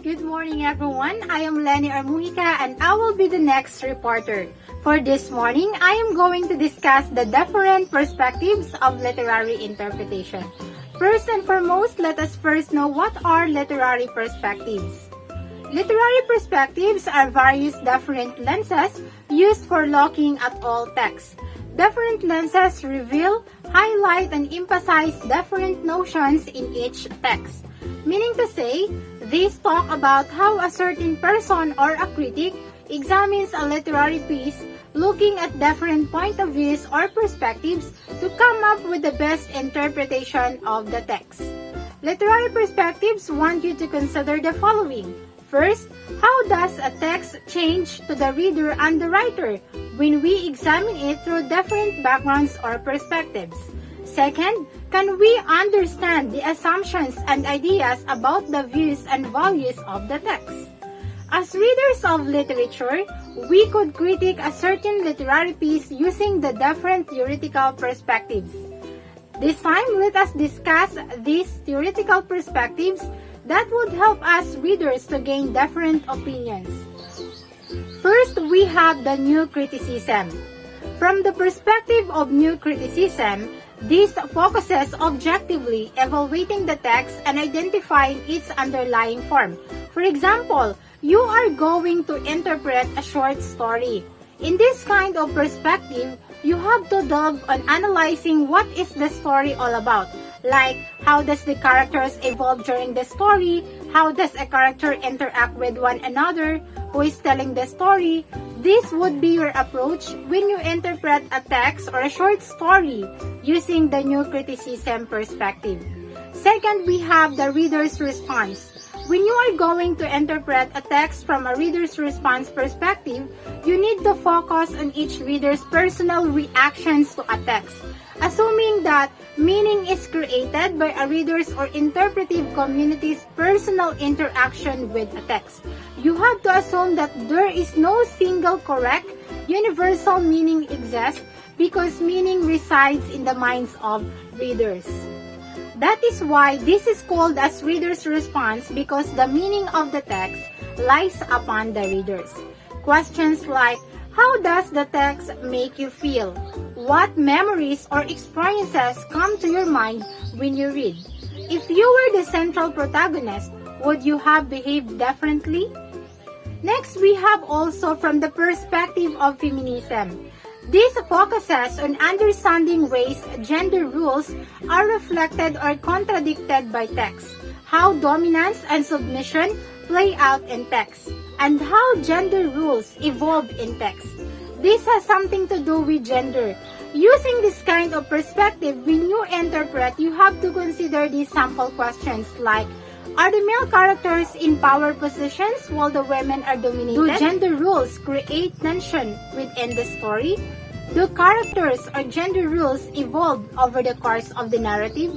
Good morning, everyone. I am Lenie or Mojica, and I will be the next reporter. For this morning, I am going to discuss the different perspectives of literary interpretation. First and foremost, let us first know what are literary perspectives. Literary perspectives are various different lenses used for looking at all texts. Different lenses reveal, highlight, and emphasize different notions in each text. Meaning to say, these talk about how a certain person or a critic examines a literary piece, looking at different point of views or perspectives to come up with the best interpretation of the text. Literary perspectives want you to consider the following. First, how does a text change to the reader and the writer when we examine it through different backgrounds or perspectives? Second, can we understand the assumptions and ideas about the views and values of the text? As readers of literature, we could critique a certain literary piece using the different theoretical perspectives. This time, let us discuss these theoretical perspectives that would help us readers to gain different opinions. First, we have the new criticism. From the perspective of new criticism, this focuses objectively evaluating the text and identifying its underlying form. For example, you are going to interpret a short story. In this kind of perspective, you have to delve on analyzing what is the story all about. Like, how does the characters evolve during the story? How does a character interact with one another? Who is telling the story? This would be your approach when you interpret a text or a short story using the new criticism perspective. Second, we have the reader's response. When you are going to interpret a text from a reader's response perspective, you need to focus on each reader's personal reactions to a text. Assuming that meaning is created by a reader's or interpretive community's personal interaction with a text. You have to assume that there is no single correct, universal meaning exists because meaning resides in the minds of readers. That is why this is called as reader's response, because the meaning of the text lies upon the readers. Questions like, how does the text make you feel? What memories or experiences come to your mind when you read? If you were the central protagonist, would you have behaved differently? Next, we have also from the perspective of feminism. This focuses on understanding ways gender rules are reflected or contradicted by text, how dominance and submission play out in text, and how gender rules evolve in text. This has something to do with gender. Using this kind of perspective, when you interpret, you have to consider these sample questions like, are the male characters in power positions while the women are dominated? Do gender rules create tension within the story? Do characters or gender rules evolve over the course of the narrative?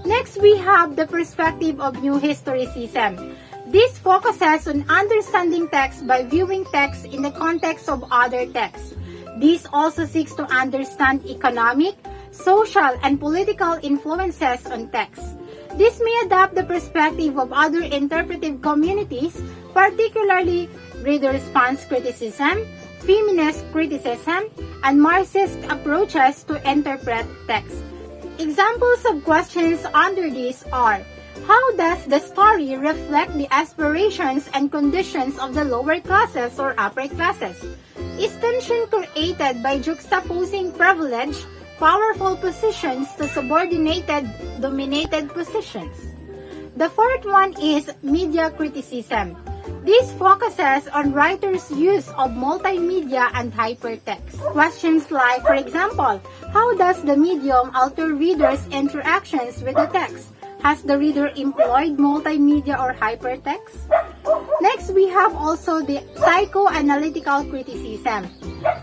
Next, we have the perspective of new historicism. This focuses on understanding text by viewing text in the context of other texts. This also seeks to understand economic, social, and political influences on text. This may adapt the perspective of other interpretive communities, particularly reader response criticism, feminist criticism, and Marxist approaches to interpret text. Examples of questions under this are, how does the story reflect the aspirations and conditions of the lower classes or upper classes? Is tension created by juxtaposing privileged, powerful positions to subordinated, dominated positions? The fourth one is media criticism. This focuses on writers' use of multimedia and hypertext. Questions like, for example, how does the medium alter readers' interactions with the text? Has the reader employed multimedia or hypertext? Next, we have also the psychoanalytical criticism.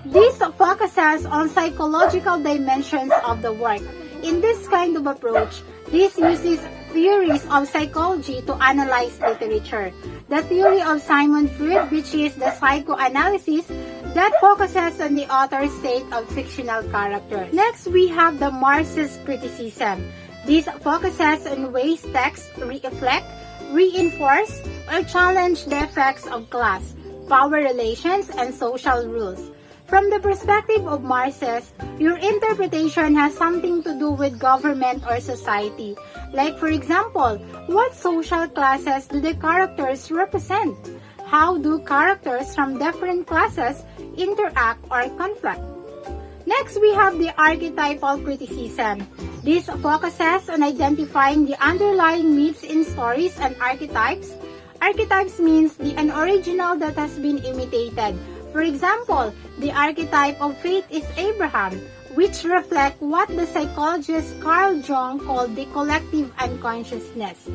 This focuses on psychological dimensions of the work. In this kind of approach, this uses theories of psychology to analyze literature. The theory of Sigmund Freud, which is the psychoanalysis that focuses on the author's state of fictional characters. Next, we have the Marxist criticism. This focuses on ways texts reflect, reinforce, or challenge the effects of class, power relations, and social rules. From the perspective of Marxist, your interpretation has something to do with government or society. Like for example, what social classes do the characters represent? How do characters from different classes interact or conflict? Next, we have the archetypal criticism. This focuses on identifying the underlying myths in stories and archetypes. Archetypes means the unoriginal that has been imitated. For example, the archetype of faith is Abraham, which reflect what the psychologist Carl Jung called the collective unconsciousness.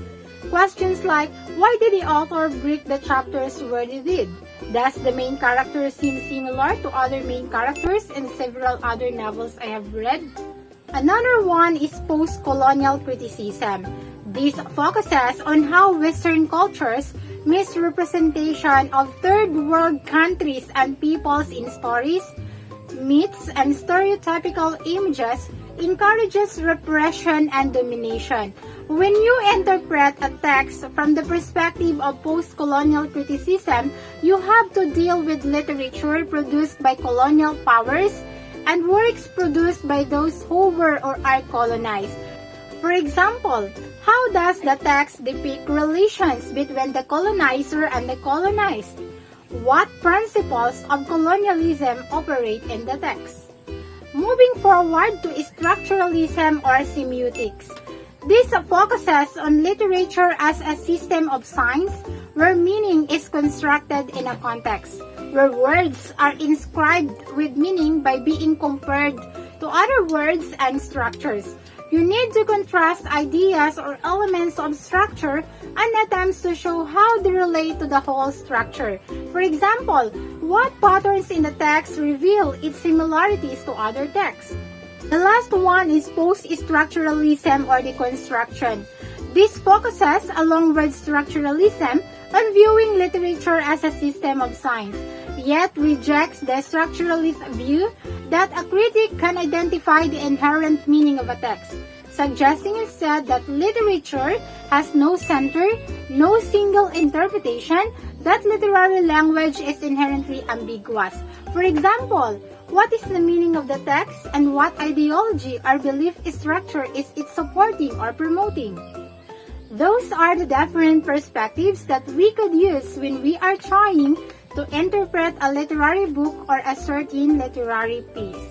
Questions like, why did the author break the chapters where they did? Does the main character seem similar to other main characters in several other novels I have read? Another one is post-colonial criticism. This focuses on how Western cultures misrepresentation of third world countries and peoples in stories, myths, and stereotypical images encourages repression and domination. When you interpret a text from the perspective of post-colonial criticism, you have to deal with literature produced by colonial powers and works produced by those who were or are colonized. For example, how does the text depict relations between the colonizer and the colonized? What principles of colonialism operate in the text? Moving forward to structuralism or semiotics. This focuses on literature as a system of signs where meaning is constructed in a context, where words are inscribed with meaning by being compared to other words and structures. You need to contrast ideas or elements of structure and attempts to show how they relate to the whole structure. For example, what patterns in the text reveal its similarities to other texts? The last one is post-structuralism or deconstruction. This focuses, along with structuralism, on viewing literature as a system of signs, yet rejects the structuralist view that a critic can identify the inherent meaning of a text, suggesting instead that literature has no center, no single interpretation, that literary language is inherently ambiguous. For example, what is the meaning of the text and what ideology or belief structure is it supporting or promoting? Those are the different perspectives that we could use when we are trying to interpret a literary book or a certain literary piece.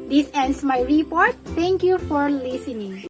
This ends my report. Thank you for listening.